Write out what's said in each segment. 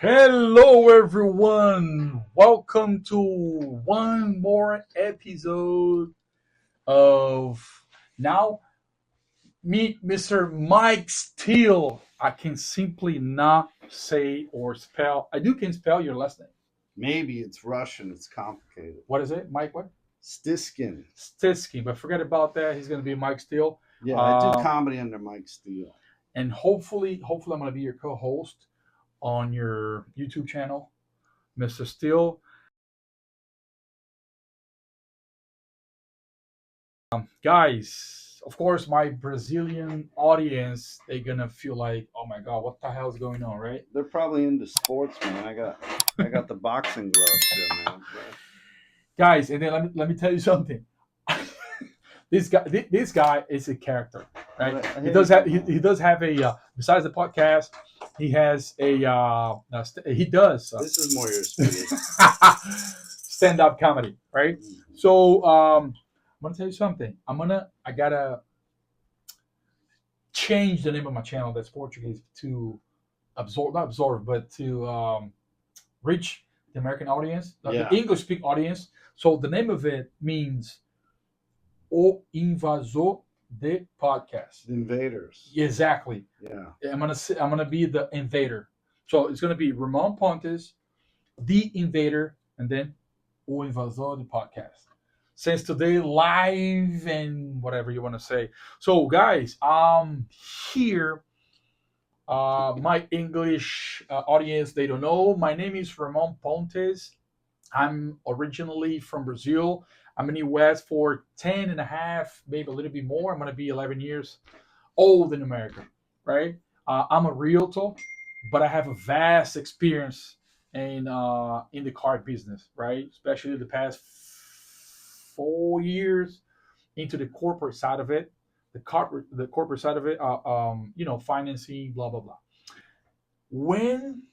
Hello, everyone. Welcome to one more episode of Now Meet Mr. Mike Steel. I can simply not say or spell. I do can spell your last name. Maybe it's Russian. It's complicated. What is it, Mike? What? Stiskin. Stiskin. But forget about that. He's going to be Mike Steel. Yeah, I do comedy under Mike Steel. And hopefully, I'm going to be your co-host on your YouTube channel, Mr. Steel. Guys, of course, my Brazilian audience, they're gonna feel like, oh my god, what the hell is going on, right? They're probably into sports, man. I got the boxing gloves too, man. Guys, and then let me tell you something. This guy is a character, right? He does have a besides the podcast, he has he does This is more your speed. stand-up comedy, right? So I'm gonna tell you something. I gotta change the name of my channel that's Portuguese to not absorb, but to reach the American audience, the English speak audience. So the name of it means O Invasor de Podcast. The invaders. Exactly. Yeah. I'm gonna be the invader. So it's gonna be Ramon Pontes, the invader, and then O Invasor de Podcast. Since today, live and whatever you want to say. So, guys, here. My English audience, they don't know. My name is Ramon Pontes. I'm originally from Brazil. I'm in the US for 10 and a half, maybe a little bit more. I'm going to be 11 years old in America, right? I'm a realtor, but I have a vast experience in the car business, right? Especially the past 4 years into the corporate side of it, the corporate side of it, financing, blah blah blah. When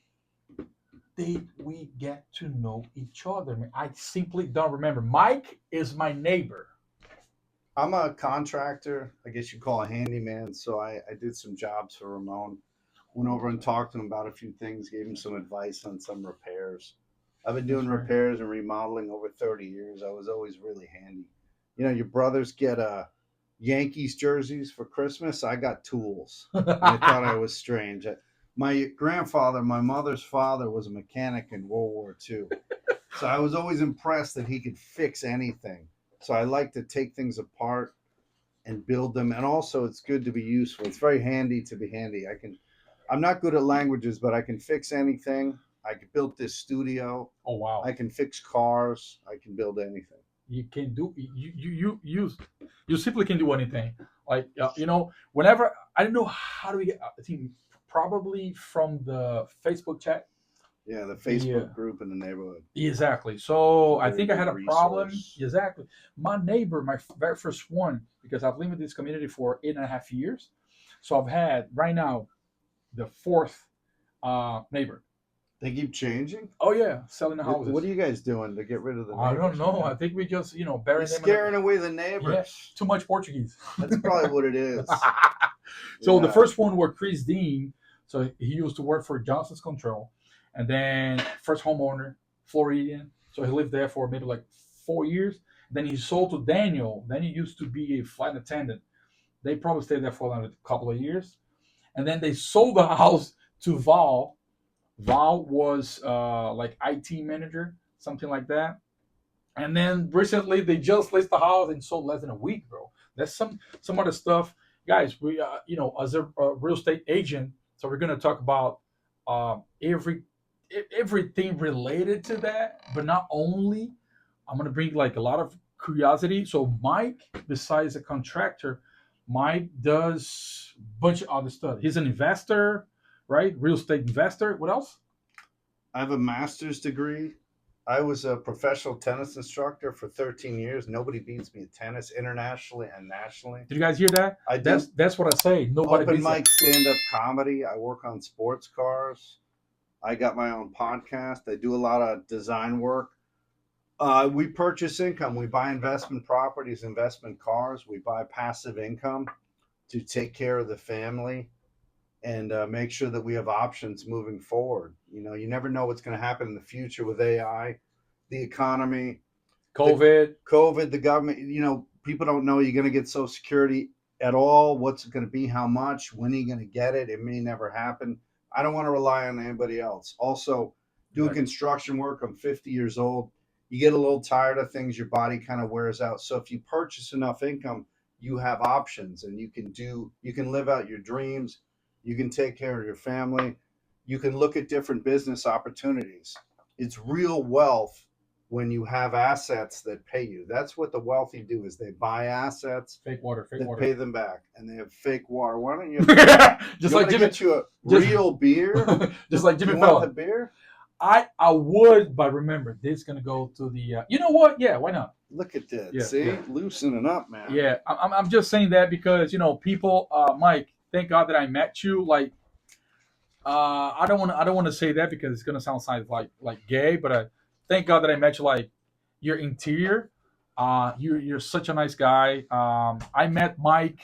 did we get to know each other? I simply don't remember. Mike is my neighbor. I'm a contractor. I guess you call a handyman. So I did some jobs for Ramon. Went over and talked to him about a few things. Gave him some advice on some repairs. I've been doing repairs and remodeling over 30 years. I was always really handy. You know, your brothers get Yankees jerseys for Christmas. I got tools. I thought I was strange. My grandfather, my mother's father, was a mechanic in World War II. So I was always impressed that he could fix anything. So I like to take things apart and build them. And also it's good to be useful. It's very handy to be handy. I'm not good at languages, but I can fix anything. I could build this studio. Oh wow! I can fix cars. I can build anything. You can do you simply can do anything. Like whenever I don't know how do we get. I think probably from the Facebook chat. Yeah, the Facebook group in the neighborhood. Exactly. So I think I had a problem. Exactly. My neighbor, my very first one, because I've lived in this community for 8.5 years. So I've had right now the fourth neighbor. They keep changing? Oh yeah, selling the houses. What are you guys doing to get rid of the neighbors? I don't know. I think we just, bury them. Scaring away the neighbors. Yeah, too much Portuguese. That's probably what it is. So the first one were Chris Dean. So he used to work for Johnson's Control. And then first homeowner, Floridian. So he lived there for maybe like 4 years. Then he sold to Daniel. Then he used to be a flight attendant. They probably stayed there for another couple of years. And then they sold the house to Val. Val was like IT manager, something like that. And then recently they just listed the house and sold less than a week, bro. That's some other stuff, guys. We as a real estate agent, so we're gonna talk about everything related to that, but not only. I'm gonna bring like a lot of curiosity. So Mike, besides a contractor, Mike does a bunch of other stuff. He's an investor, right? Real estate investor. What else? I have a master's degree. I was a professional tennis instructor for 13 years. Nobody beats me at tennis internationally and nationally. Did you guys hear that? That's what I say. Nobody Open beats mic stand-up comedy. I work on sports cars. I got my own podcast. I do a lot of design work. We purchase income. We buy investment properties, investment cars. We buy passive income to take care of the family. and make sure that we have options moving forward. You never know what's going to happen in the future with AI, the economy, COVID. the government. People don't know you're going to get Social Security at all. What's it going to be? How much? When are you going to get it? It may never happen. I don't want to rely on anybody else. Also, doing construction work. I'm 50 years old. You get a little tired of things. Your body kind of wears out. So if you purchase enough income, you have options, and you can live out your dreams. You can take care of your family. You can look at different business opportunities. It's real wealth when you have assets that pay you. That's what the wealthy do, is they buy assets Fake water. pay them back, and they have fake water. Why don't you Just like Jimmy. get you a real beer? Just like Jimmy You Fallon. want the beer? I would, but remember, this is gonna go to the. You know what? Yeah, why not? Look at that. Yeah, See, yeah. loosening up, man. Yeah, I'm just saying that because people. Mike, thank God that I met you. Like, I don't want to say that because it's gonna sound like gay, but thank God that I met you. Like, your interior. You're such a nice guy. I met Mike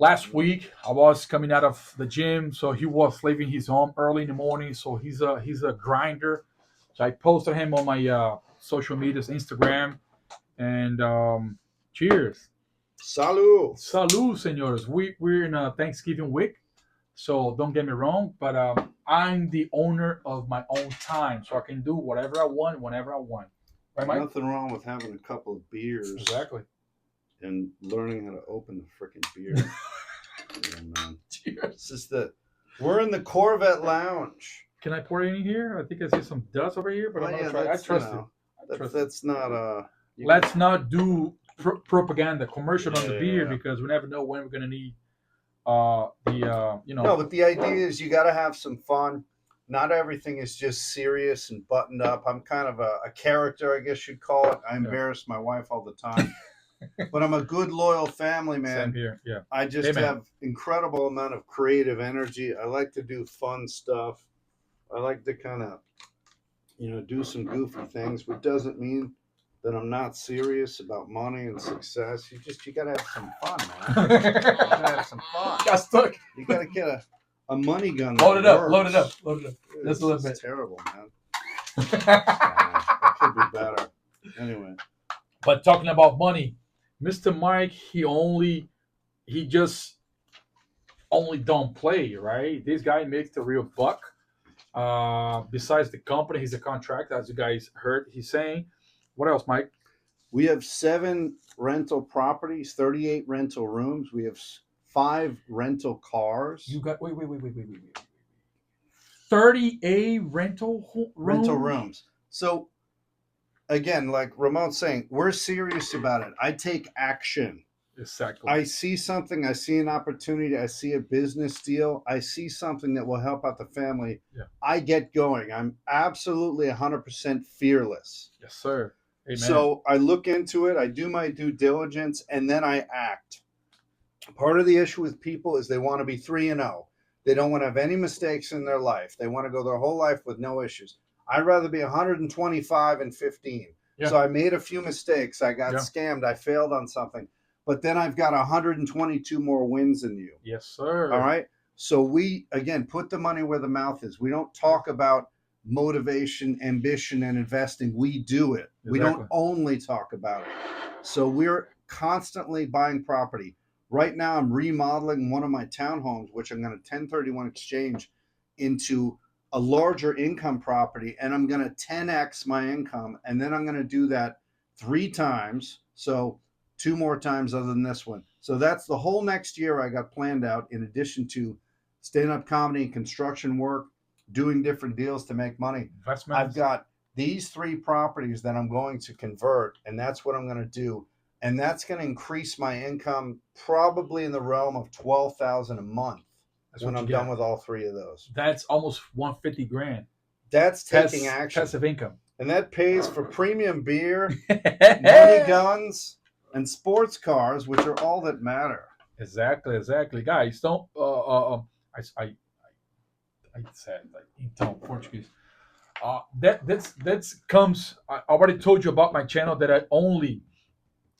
last week. I was coming out of the gym, so he was leaving his home early in the morning. So he's a grinder. So I posted him on my social medias, Instagram, and cheers. Salud. Salud, senores. We're in a Thanksgiving week, so don't get me wrong, but I'm the owner of my own time, so I can do whatever I want, whenever I want. Right, Mike? Nothing wrong with having a couple of beers. Exactly. And learning how to open the freaking beer. Man. Cheers. We're in the Corvette Lounge. Can I pour any here? I think I see some dust over here, but I'm gonna try. I trust you. That's not Let's not do propaganda commercial on the beer Yeah. because we never know when we're gonna need No, but the idea is you got to have some fun. Not everything is just serious and buttoned up. I'm kind of a character, I guess you'd call it. I embarrass my wife all the time. But I'm a good, loyal family man. Same here. Yeah. I just Amen. have incredible amount of creative energy. I like to do fun stuff. I like to kind of, do some goofy things, which doesn't mean that I'm not serious about money and success. You gotta have some fun, man. You gotta have some fun. Got stuck. You gotta get a money gun. Load it up. Just a little bit. Terrible, man. It could be better. Anyway. But talking about money, Mr. Mike, he just only don't play, right? This guy makes the real buck. Besides the company, he's a contractor, as you guys heard he's saying. What else, Mike? We have 7 rental properties, 38 rental rooms. We have 5 rental cars. You got wait. 38 rental rooms. So again, like Ramon's saying, we're serious about it. I take action. Exactly. I see something, I see an opportunity, I see a business deal, I see something that will help out the family. Yeah. I get going. I'm absolutely 100% fearless. Yes, sir. Amen. So I look into it, I do my due diligence, and then I act. Part of the issue with people is they want to be 3-0. They don't want to have any mistakes in their life. They want to go their whole life with no issues. I'd rather be 125-15. Yeah. So I made a few mistakes. I got scammed. I failed on something. But then I've got 122 more wins than you. Yes, sir. All right. So we, again, put the money where the mouth is. We don't talk about motivation, ambition, and investing. We do it. Exactly. We don't only talk about it. So we're constantly buying property. Right now, I'm remodeling one of my townhomes, which I'm going to 1031 exchange into a larger income property, and I'm going to 10x my income, and then I'm going to do that 3 times. So 2 more times other than this one. So that's the whole next year I got planned out, in addition to stand-up comedy and construction work, doing different deals to make money. Investments. I've got these 3 properties that I'm going to convert, and that's what I'm going to do. And that's going to increase my income probably in the realm of $12,000 a month when I'm done with all 3 of those. That's almost $150,000. That's taking action. Passive income. And that pays for premium beer, money guns, and sports cars, which are all that matter. Exactly. Guys, don't I said like então Portuguese. That comes. I already told you about my channel that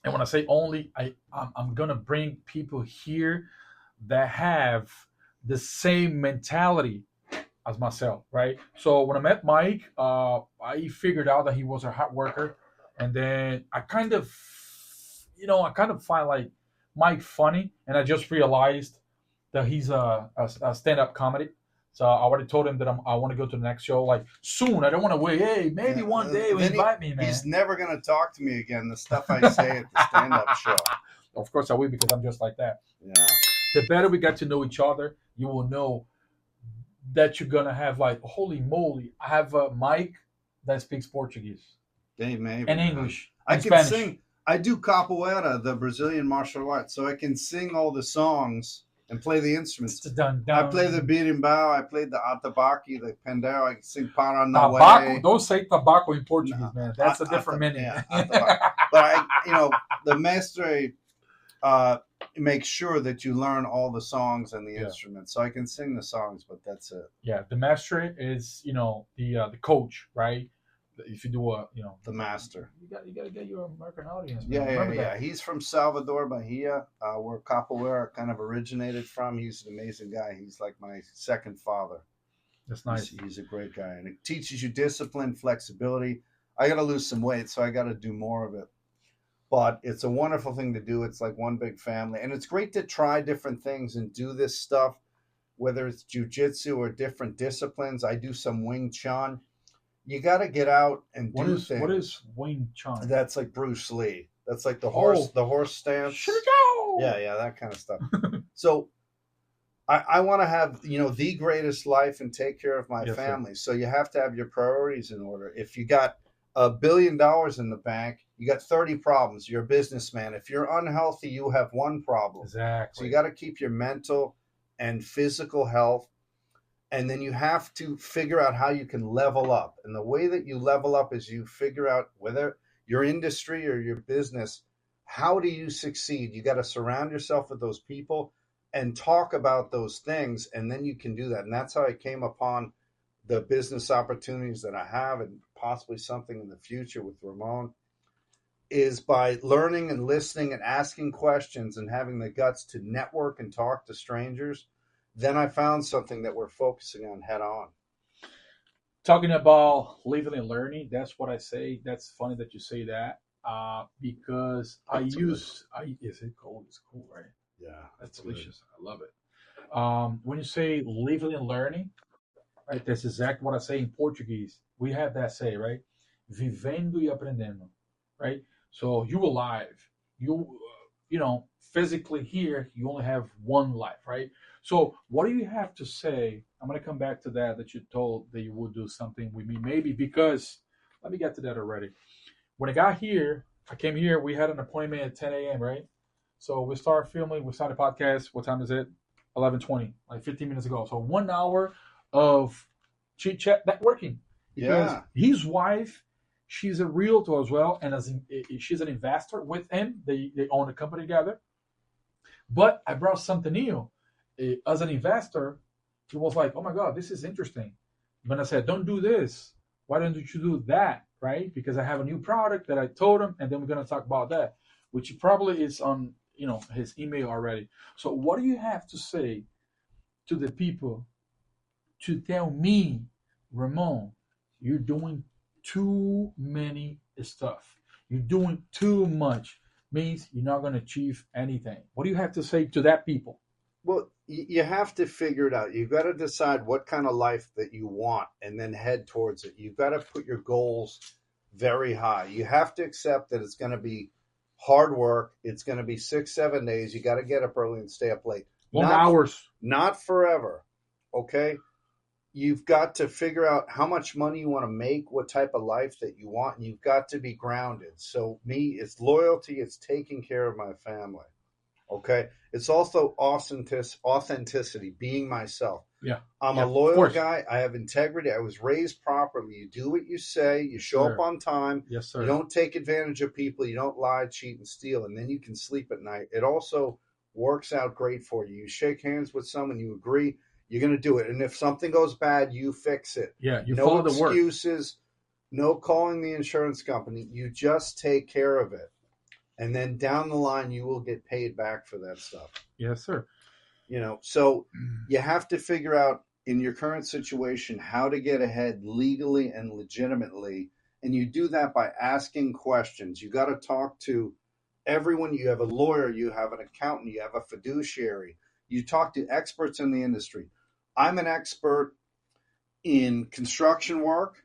and when I say only, I'm gonna bring people here that have the same mentality as myself, right? So when I met Mike, I figured out that he was a hard worker, and then I kind of find like Mike funny, and I just realized that he's a stand-up comedy. So I already told him that I want to go to the next show like soon. I don't want to wait. Hey, maybe Yeah, one day then invite me, man. He's never going to talk to me again. The stuff I say at the stand-up show. Of course I will, because I'm just like that. Yeah. The better we get to know each other, you will know that you're gonna have like, holy moly, I have a Mike that speaks Portuguese Maybe, and man. English I and can Spanish. sing. I do capoeira, the Brazilian martial arts, so I can sing all the songs and play the instruments. Dun, I dun. play the birimbau. I played the atabaque, the pendel. I can sing Tobacco. Paranauê. Don't say tobacco in Portuguese, No, man. That's a different meaning. Yeah, atabaque. But the mestre makes sure that you learn all the songs and the instruments, so I can sing the songs, but that's it. Yeah, the master is the coach, right? If you do the master, you got to get your American audience. Yeah. He's from Salvador Bahia, where capoeira kind of originated from. He's an amazing guy. He's like my second father. That's nice. He's a great guy, and it teaches you discipline, flexibility. I got to lose some weight, so I got to do more of it. But it's a wonderful thing to do. It's like one big family, and it's great to try different things and do this stuff, whether it's jiu-jitsu or different disciplines. I do some Wing Chun. You got to get out and do things. What is Wing Chun? That's like Bruce Lee. That's like the horse stance. Yeah, that kind of stuff. So I want to have, the greatest life and take care of my family. Sir. So you have to have your priorities in order. If you got $1 billion in the bank, you got 30 problems. You're a businessman. If you're unhealthy, you have one problem. Exactly. So you got to keep your mental and physical health. And then you have to figure out how you can level up. And the way that you level up is you figure out whether your industry or your business, how do you succeed? You got to surround yourself with those people and talk about those things. And then you can do that. And that's how I came upon the business opportunities that I have, and possibly something in the future with Ramon, is by learning and listening and asking questions and having the guts to network and talk to strangers. Then I found something that we're focusing on head on. Talking about living and learning, that's what I say. That's funny that you say that, because is it cold? It's cool, right? Yeah, that's delicious. Good. I love it. When you say living and learning, right? That's exactly what I say in Portuguese. We have that say, right? Vivendo e aprendendo, right? So you alive, physically here, you only have one life, right? So what do you have to say? I'm going to come back to that you told that you would do something with me, maybe, because let me get to that already. When I came here, we had an appointment at 10 a.m., right? So we started filming, we started the podcast. What time is it? 11:20, like 15 minutes ago. So 1 hour of chit chat, networking. Because his wife, she's a realtor as well, and she's an investor with him. They own a company together. But I brought something new. As an investor, he was like, "Oh my God, this is interesting." When I said, "Don't do this, why don't you do that?" Right? Because I have a new product that I told him, and then we're gonna talk about that, which probably is on his email already. So what do you have to say to the people to tell me, Ramon, you're doing too many stuff. You're doing too much. Means you're not going to achieve anything. What do you have to say to that people? Well, you have to figure it out. You've got to decide what kind of life that you want and then head towards it. You've got to put your goals very high. You have to accept that it's going to be hard work. It's going to be 6-7 days. You got to get up early and stay up late. Long hours. Not forever. Okay? You've got to figure out how much money you want to make, what type of life that you want, and you've got to be grounded. So it's loyalty, it's taking care of my family. Okay? It's also authenticity, being myself. Yeah. I'm a loyal guy. I have integrity. I was raised properly. You do what you say. You show up on time. Yes, sir. You don't take advantage of people. You don't lie, cheat, and steal, and then you can sleep at night. It also works out great for you. You shake hands with someone, you agree, you're going to do it. And if something goes bad, you fix it. Yeah, you follow the work. No excuses, no calling the insurance company. You just take care of it. And then down the line, you will get paid back for that stuff. Yes, sir. So you have to figure out in your current situation how to get ahead legally and legitimately. And you do that by asking questions. You got to talk to everyone. You have a lawyer, you have an accountant, you have a fiduciary. You talk to experts in the industry. I'm an expert in construction work.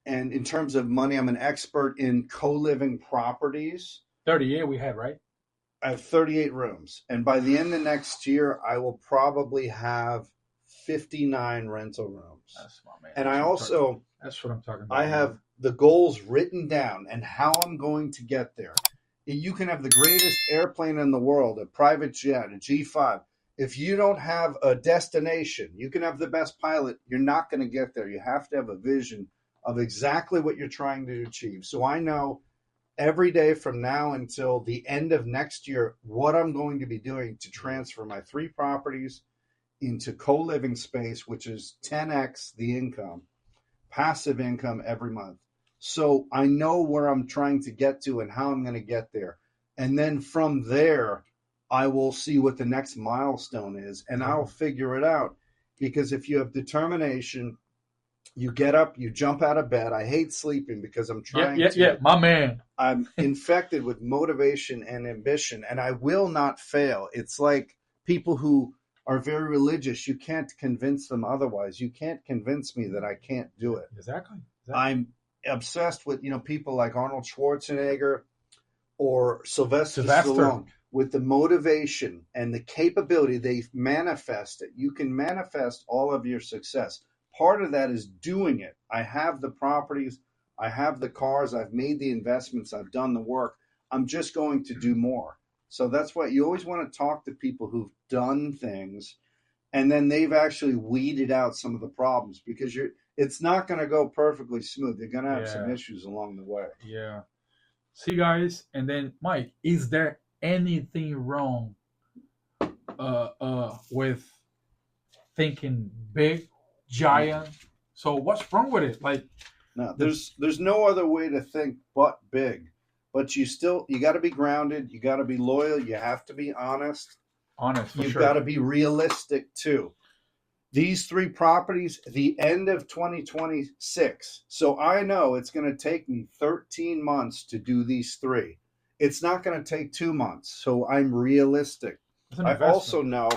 And in terms of money, I'm an expert in co-living properties. 38 we had, right? I have 38 rooms. And by the end of next year, I will probably have 59 rental rooms. That's my man. And that's what I'm talking about. I have the goals written down and how I'm going to get there. You can have the greatest airplane in the world, a private jet, a G5. If you don't have a destination, you can have the best pilot. You're not going to get there. You have to have a vision of exactly what you're trying to achieve. So I know every day from now until the end of next year what I'm going to be doing to transfer my 3 properties into co-living space, which is 10x the income, passive income every month. So I know where I'm trying to get to and how I'm going to get there. And then from there, I will see what the next milestone is, and I'll figure it out. Because if you have determination, you get up, you jump out of bed. I hate sleeping because I'm trying to. Yeah, my man. I'm infected with motivation and ambition, and I will not fail. It's like people who are very religious. You can't convince them otherwise. You can't convince me that I can't do it. Exactly. I'm obsessed with people like Arnold Schwarzenegger or Sylvester Stallone, with the motivation and the capability. They manifest it. You can manifest all of your success. Part of that is doing it. I have the properties, I have the cars, I've made the investments, I've done the work. I'm just going to do more. So that's why you always want to talk to people who've done things, and then they've actually weeded out some of the problems, because it's not going to go perfectly smooth. You're going to have some issues along the way. Yeah. See, guys, and then Mike, is there anything wrong with thinking big, giant? So what's wrong with it? Like, no, there's no other way to think but big. But you got to be grounded. You got to be loyal. You have to be honest. You've got to be realistic too. These 3 properties, the end of 2026. So I know it's going to take me 13 months to do these 3. It's not going to take 2 months. So I'm realistic. I also know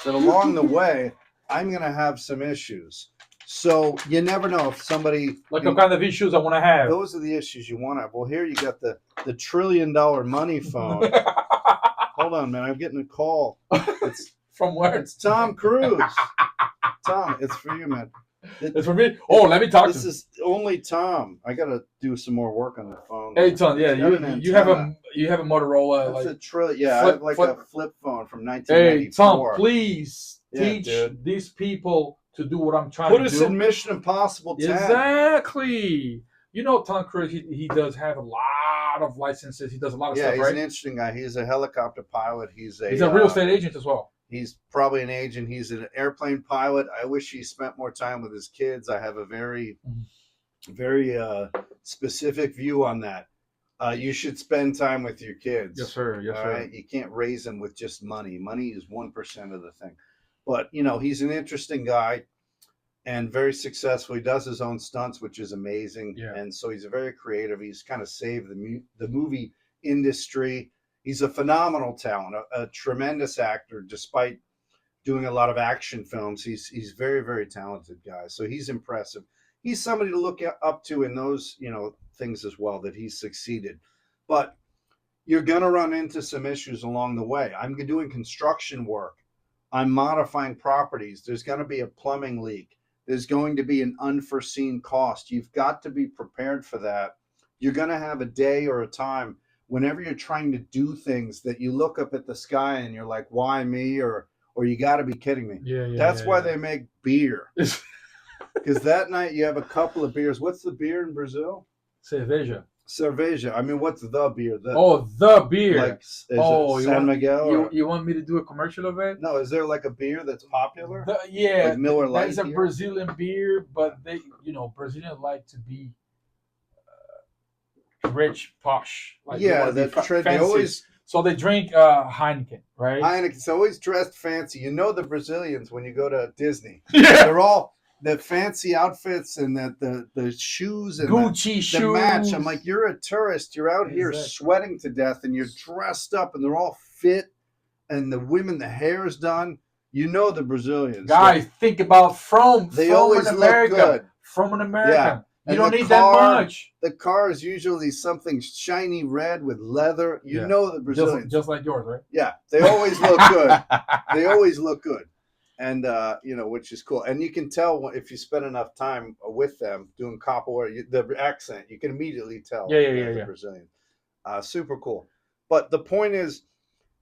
that along the way, I'm going to have some issues. So you never know if somebody... Like the kind of issues I want to have. Those are the issues you want to have. Well, here you got the $1 trillion money phone. Hold on, man. I'm getting a call. It's from where? It's Tom Cruise. Tom, it's for you, man. It's for me? Oh, let me talk to him. This is only Tom. I got to do some more work on the phone. Hey, Tom, yeah, you have a Motorola. That's like a trillion. Yeah, I have like a flip phone from 1994. Hey, Tom, please teach these people to do what I'm trying to do. Put us in Mission Impossible 10. Exactly. Tom Cruise, he does have a lot of licenses. He does a lot of stuff, right? Yeah, he's an interesting guy. He's a helicopter pilot. He's a real estate agent as well. He's probably an agent. He's an airplane pilot. I wish he spent more time with his kids. I have a very, very specific view on that. You should spend time with your kids. Yes, sir. Yes, sir. Right? You can't raise them with just money. Money is 1% of the thing. But, he's an interesting guy and very successful. He does his own stunts, which is amazing. Yeah. And so he's very creative. He's kind of saved the movie industry. He's a phenomenal talent, a tremendous actor, despite doing a lot of action films. He's very, very talented guy. So he's impressive. He's somebody to look up to in those, things as well, that he's succeeded. But you're going to run into some issues along the way. I'm doing construction work. I'm modifying properties. There's going to be a plumbing leak. There's going to be an unforeseen cost. You've got to be prepared for that. You're going to have a day or a time whenever you're trying to do things that you look up at the sky and you're like, why me? Or you got to be kidding me. That's why they make beer. Because that night you have a couple of beers. What's the beer in Brazil? Cerveja. I mean, what's the beer? The beer. Like, San Miguel? You want me to do a commercial of it? No, is there like a beer that's popular? Like Miller Lite. That's a Brazilian beer, but Brazilians like to be rich, posh. Like, that's trend. So they drink Heineken, right? Heineken's always dressed fancy. You know the Brazilians when you go to Disney. Yeah. They're all the fancy outfits and the shoes and Gucci the shoes. match. I'm like, you're a tourist. You're out here Exactly. sweating to death and you're dressed up and they're all fit and the women, the hair is done. You know the Brazilians. Guys, think about They from always an look America. good. From an American. Yeah. You And don't the need car- that much. The car is usually something shiny red with leather. You Yeah. know the Brazilians. Just like yours, right? Yeah, they always look good. They always look good, and which is cool. And you can tell if you spend enough time with them doing capoeira, the accent, you can immediately tell. Yeah. Brazilian, super cool. But the point is,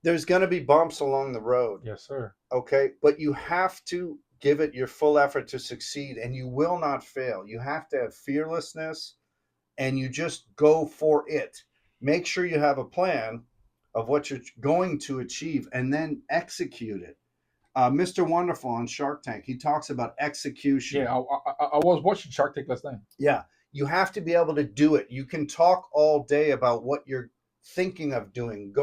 there's going to be bumps along the road. Yes, sir. Okay, but you have to give it your full effort to succeed, and you will not fail. You have to have fearlessness, and you just go for it. Make sure you have a plan of what you're going to achieve and then execute it. Mr. Wonderful on Shark Tank, he talks about execution. Yeah, I was watching Shark Tank last night. Yeah, you have to be able to do it. You can talk all day about what you're thinking of doing.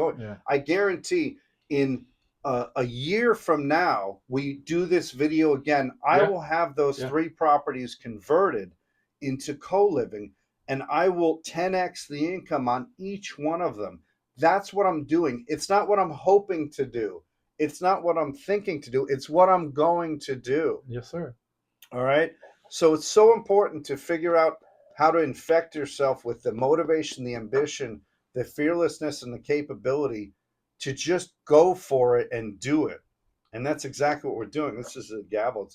I guarantee in a year from now, we do this video again, I will have those 3 properties converted into co-living, and I will 10x the income on each one of them. That's what I'm doing. It's not what I'm hoping to do. It's not what I'm thinking to do. It's what I'm going to do. Yes, sir. All right. So it's so important to figure out how to infect yourself with the motivation, the ambition, the fearlessness, and the capability to just go for it and do it. And that's exactly what we're doing. This is a gavel.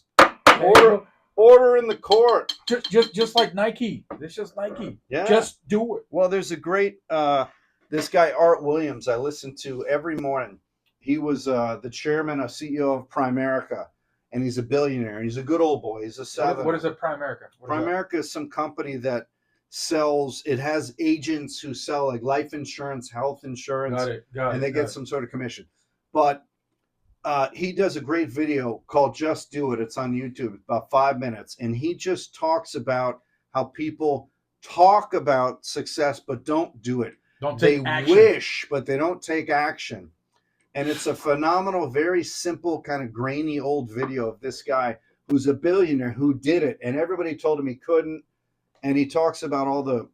Order in the court. Just like Nike. It's just Nike. Yeah. Just do it. Well, there's a great this guy Art Williams I listen to every morning. He was the chairman of CEO of Primerica, and he's a billionaire. He's a good old boy. He's a Southerner. What is it, Primerica? Primerica is some company that sells. It has agents who sell like life insurance, health insurance, and they get some sort of commission. But he does a great video called "Just Do It." It's on YouTube, about 5 minutes, and he just talks about how people talk about success but don't do it. They wish, but they don't take action. And it's a phenomenal, very simple, kind of grainy old video of this guy who's a billionaire who did it. And everybody told him he couldn't. And he talks about all the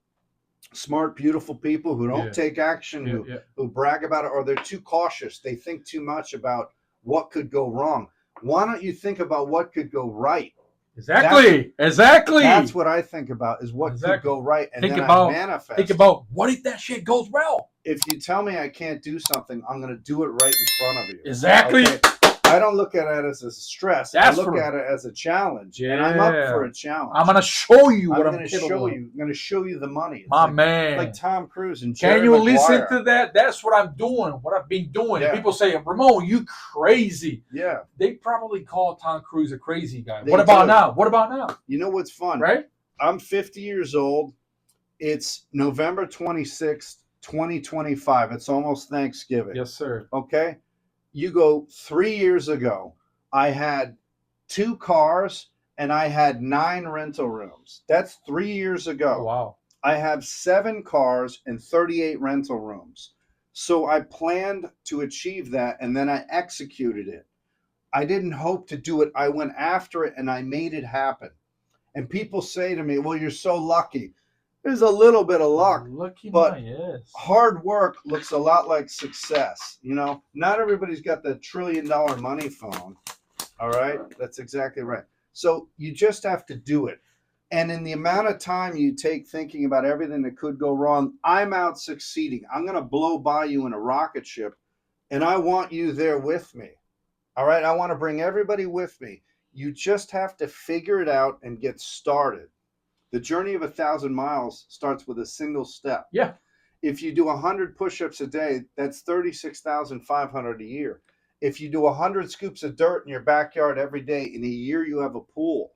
smart, beautiful people who don't take action, who brag about it, or they're too cautious. They think too much about what could go wrong. Why don't you think about what could go right? Exactly. That's what I think about, is what could go right. And then I manifest. Think about, what if that shit goes well? If you tell me I can't do something, I'm going to do it right in front of you. Exactly. Okay? I don't look at it as a stress. I look at it as a challenge. Yeah. And I'm up for a challenge. I'm going to show you what I'm going to show you. I'm going to show you the money. It's man. Like Tom Cruise and Jerry Maguire. Listen to that? That's what I'm doing, what I've been doing. And people say, Ramon, you crazy. Yeah. They probably call Tom Cruise a crazy guy. What about now? You know what's fun? Right? I'm 50 years old. It's November 26th, 2025. It's almost Thanksgiving. Yes, sir. Okay? You go 3 years ago, I had 2 cars and I had 9 rental rooms. That's 3 years ago. Oh, wow. I have 7 cars and 38 rental rooms. So I planned to achieve that, and then I executed it. I didn't hope to do it. I went after it and I made it happen. And people say to me, well, you're so lucky. There's a little bit of luck, but hard work looks a lot like success. You know, not everybody's got the $1 trillion money phone. All right. That's exactly right. So you just have to do it. And in the amount of time you take thinking about everything that could go wrong, I'm out succeeding. I'm going to blow by you in a rocket ship, and I want you there with me. All right. I want to bring everybody with me. You just have to figure it out and get started. The journey of 1,000 miles starts with a single step. Yeah. If you do 100 push-ups a day, that's 36,500 a year. If you do 100 scoops of dirt in your backyard every day, in a year you have a pool.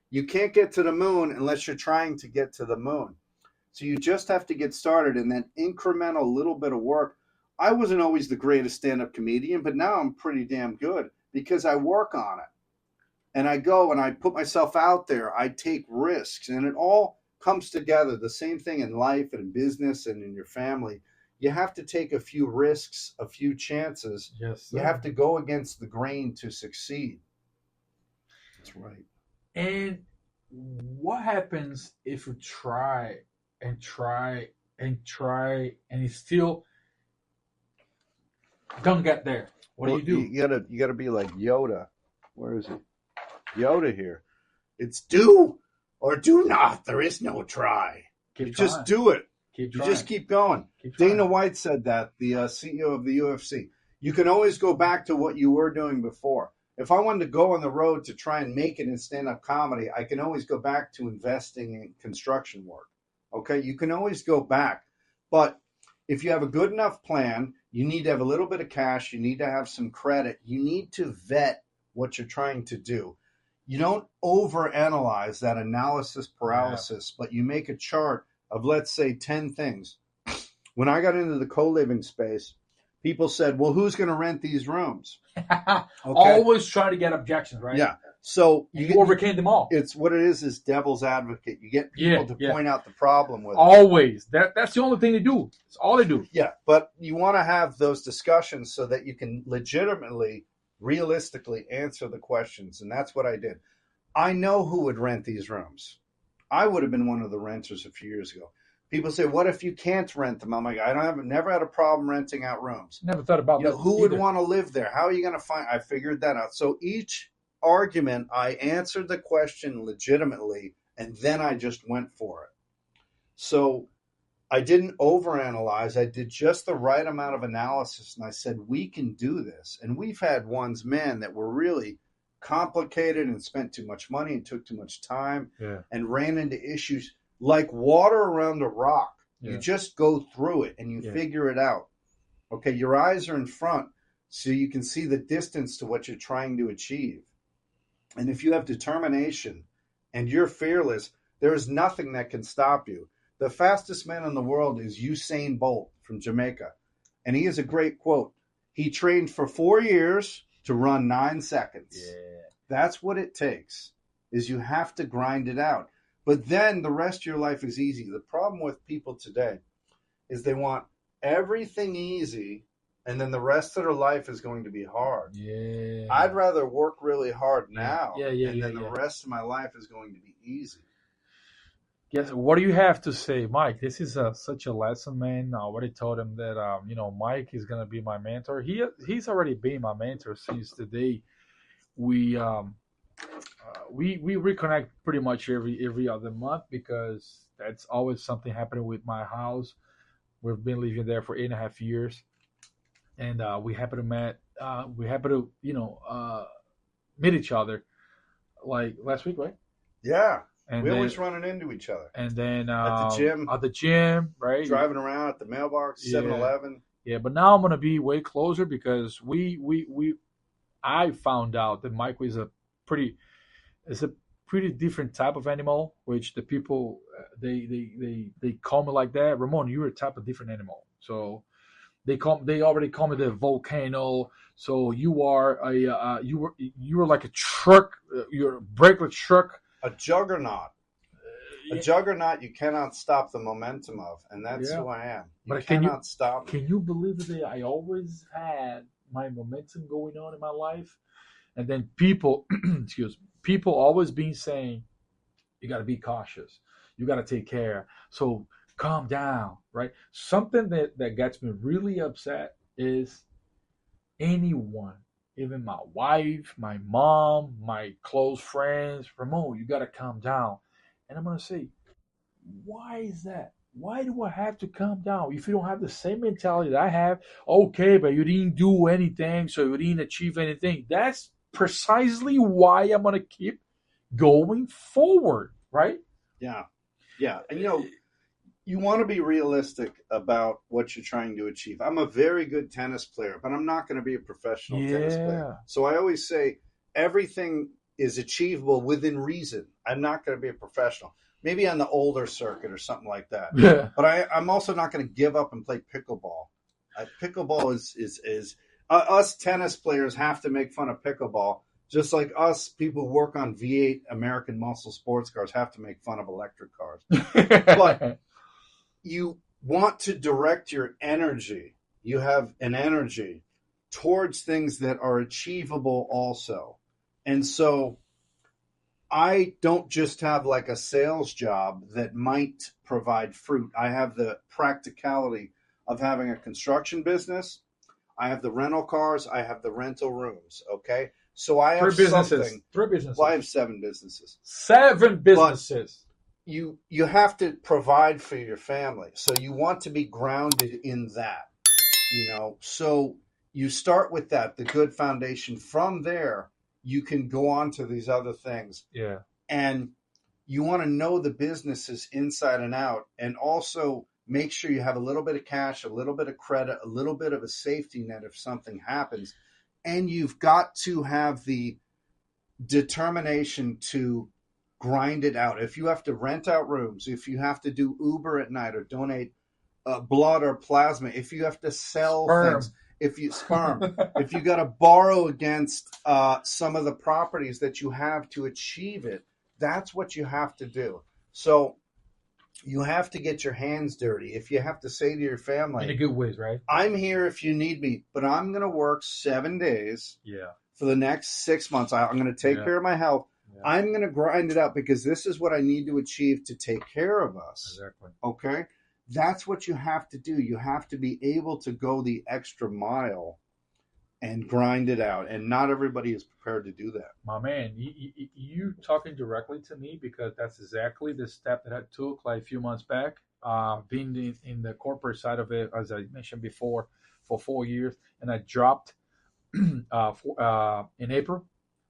You can't get to the moon unless you're trying to get to the moon. So you just have to get started, and then incremental little bit of work. I wasn't always the greatest stand-up comedian, but now I'm pretty damn good because I work on it. And I go and I put myself out there. I take risks, and it all comes together. The same thing in life and in business and in your family. You have to take a few risks, a few chances. Yes, You sir. have to go against the grain to succeed. That's right. And what happens if you try and try and try and you still don't get there? What do Well, you do? you gotta be like Yoda. Where is he? Yoda here. It's do or do not. There is no try. Keep You trying. just do it. Keep You trying. just keep going. Keep trying. Dana White said that, the CEO of the UFC. You can always go back to what you were doing before. If I wanted to go on the road to try and make it in stand-up comedy, I can always go back to investing in construction work. Okay? You can always go back. But if you have a good enough plan, you need to have a little bit of cash. You need to have some credit. You need to vet what you're trying to do. You don't overanalyze that analysis paralysis, but you make a chart of, let's say, 10 things. When I got into the co-living space, people said, well, who's going to rent these rooms? Always try to get objections, right? Yeah. So you overcame them all. It's what it is devil's advocate. You get people to point out the problem with it. Always. That's the only thing they do. It's all they do. Yeah, but you want to have those discussions so that you can legitimately, realistically answer the questions. And that's what I did. I know who would rent these rooms. I would have been one of the renters a few years ago. People say, what if you can't rent them? I'm like, never had a problem renting out rooms. Never thought about that. Who would want to live there? How are you going to find? I figured that out. So each argument, I answered the question legitimately, and then I just went for it. So I didn't overanalyze. I did just the right amount of analysis, and I said, we can do this. And we've had ones, man, that were really complicated and spent too much money and took too much time and ran into issues like water around a rock. You just go through it and you figure it out. Okay, your eyes are in front so you can see the distance to what you're trying to achieve. And if you have determination and you're fearless, there is nothing that can stop you. The fastest man in the world is Usain Bolt from Jamaica. And he has a great quote. He trained for 4 years to run 9 seconds. Yeah. That's what it takes, is you have to grind it out. But then the rest of your life is easy. The problem with people today is they want everything easy, and then the rest of their life is going to be hard. Yeah. I'd rather work really hard now, and then the rest of my life is going to be easy. Yes. What do you have to say, Mike? This is such a lesson, man. I already told him that Mike is gonna be my mentor. He's already been my mentor since the day we reconnect pretty much every other month, because that's always something happening with my house. We've been living there for 8.5 years, and we happen to meet each other like last week, right? Yeah. And we always running into each other. And then at the gym, right? Driving around at the mailbox, 7-Eleven. Yeah, but now I'm gonna be way closer, because I found out that Mike is a pretty different type of animal, which the people they call me like that. Ramon, you're a type of different animal. So they already call me the volcano. So you are you were like a truck. You're a brakelet truck. A juggernaut. A juggernaut you cannot stop the momentum of, and that's who I am. You cannot stop me. Can you believe that I always had my momentum going on in my life? And then people, people always been saying, you got to be cautious. You got to take care. So calm down, right? Something that gets me really upset is anyone, even my wife, my mom, my close friends, Ramon, you got to calm down. And I'm going to say, why is that? Why do I have to calm down? If you don't have the same mentality that I have, okay, but you didn't do anything, so you didn't achieve anything. That's precisely why I'm going to keep going forward, right? Yeah. Yeah. And you want to be realistic about what you're trying to achieve. I'm a very good tennis player, but I'm not going to be a professional tennis player. So I always say everything is achievable within reason. I'm not going to be a professional. Maybe on the older circuit or something like that. Yeah. But I'm also not going to give up and play pickleball. Pickleball is us tennis players have to make fun of pickleball, just like us people who work on V8 American muscle sports cars have to make fun of electric cars. But want to direct your energy. You have an energy towards things that are achievable also. And so I don't just have like a sales job that might provide fruit. I have the practicality of having a construction business. I have the rental cars. I have the rental rooms. Okay. So I have something. Three businesses. Well, I have 7 businesses. 7 businesses. But you have to provide for your family. So you want to be grounded in that, So you start with that, the good foundation. From there, you can go on to these other things. Yeah. And you want to know the businesses inside and out, and also make sure you have a little bit of cash, a little bit of credit, a little bit of a safety net if something happens. And you've got to have the determination to grind it out. If you have to rent out rooms, if you have to do Uber at night or donate blood or plasma, if you have to sell things, if you got to borrow against some of the properties that you have to achieve it, that's what you have to do. So you have to get your hands dirty. If you have to say to your family, in a good ways, right? I'm here if you need me, but I'm going to work 7 days for the next 6 months. I'm going to take care of my health. Yeah. I'm going to grind it out because this is what I need to achieve to take care of us. Exactly. Okay? That's what you have to do. You have to be able to go the extra mile and grind it out. And not everybody is prepared to do that. My man, you talking directly to me, because that's exactly the step that I took like a few months back. Being in the corporate side of it, as I mentioned before, for 4 years. And I dropped in April,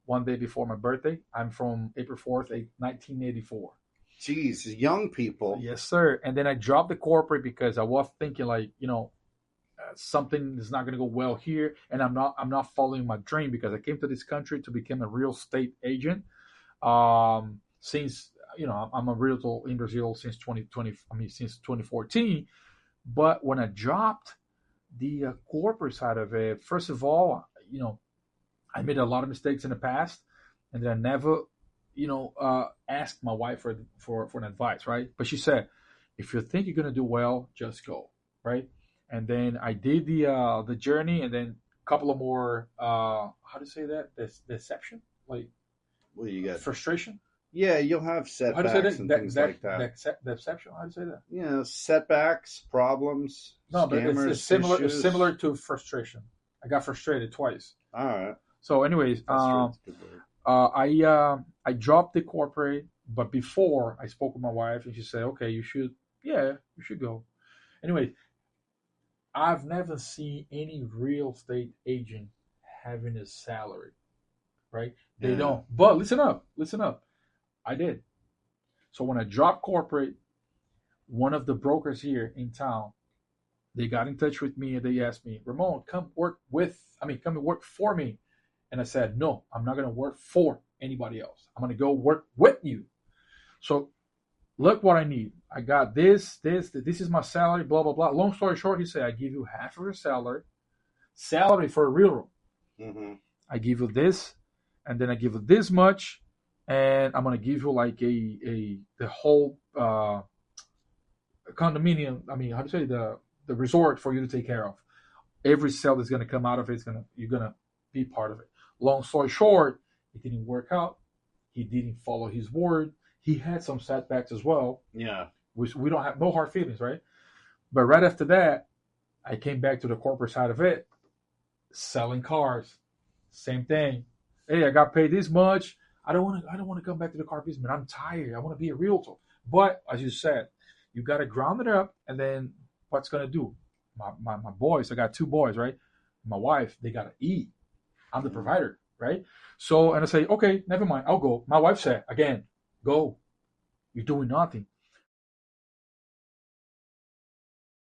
one day before my birthday. I'm from April 4th, 1984. Jeez, young people. Yes, sir. And then I dropped the corporate because I was thinking like, something is not going to go well here, and I'm not following my dream, because I came to this country to become a real estate agent. Since I'm a realtor in Brazil since 2020. Since 2014. But when I dropped the corporate side of it, first of all, I made a lot of mistakes in the past, and then I never asked my wife for an advice, right? But she said, if you think you're gonna do well, just go, right? And then I did the journey, and then a couple of more how to say that, deception, like, well, you got frustration. Yeah, you'll have setbacks and things like that. Deception. How do you say that? Setbacks, problems. No, but it's similar. It's similar to frustration. I got frustrated twice. All right. So, anyways, I dropped the corporate, but before I spoke with my wife, and she said, "Okay, you should go." Anyway, I've never seen any real estate agent having a salary, right? They don't. But listen up. I did. So when I dropped corporate, one of the brokers here in town, they got in touch with me and they asked me, Ramon, come and work for me. And I said, no, I'm not going to work for anybody else. I'm going to go work with you. So look what I need. I got this is my salary, blah, blah, blah. Long story short, he said, I give you half of your salary for a real room. Mm-hmm. I give you this, and then I give you this much, and I'm going to give you like the whole condominium. How do you say, the resort for you to take care of. Every sale that's going to come out of it you're going to be part of it. Long story short, it didn't work out. He didn't follow his word. He had some setbacks as well. Yeah. Which we don't have, no hard feelings, right? But right after that, I came back to the corporate side of it, selling cars. Same thing. Hey, I got paid this much. I don't want to come back to the car business. I'm tired. I want to be a realtor. But as you said, you got to ground it up, and then what's going to do? My boys, I got 2 boys, right? My wife, they got to eat. I'm the provider, right? So, and I say, okay, never mind, I'll go. My wife said, again, go. You're doing nothing.